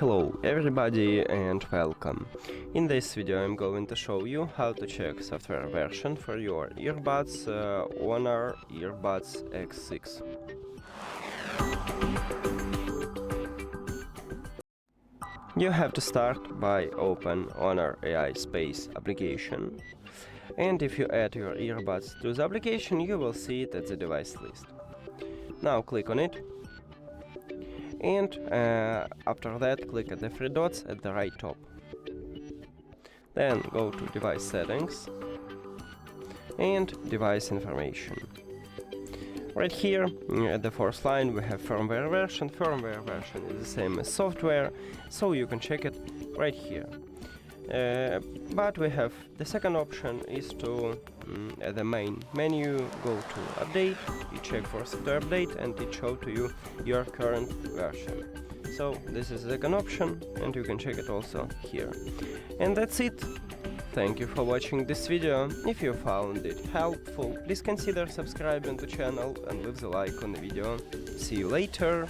Hello everybody and welcome. In this video I'm going to show you how to check software version for your earbuds HONOR Earbuds X6. You have to start by open HONOR AI Space application, and if you add your earbuds to the application you will see it at the device list. Now click on it, and after that click at the three dots at the right top. Then go to device settings and device information. Right here at the fourth line we have firmware version. Firmware version is the same as software, so you can check it right here. But we have the second option is to at the main menu go to update, you check for software update and it shows to you your current version. So this is the second option and you can check it also here. And that's it. Thank you for watching this video. If you found it helpful, please consider subscribing to the channel and leave the like on the video. See you later!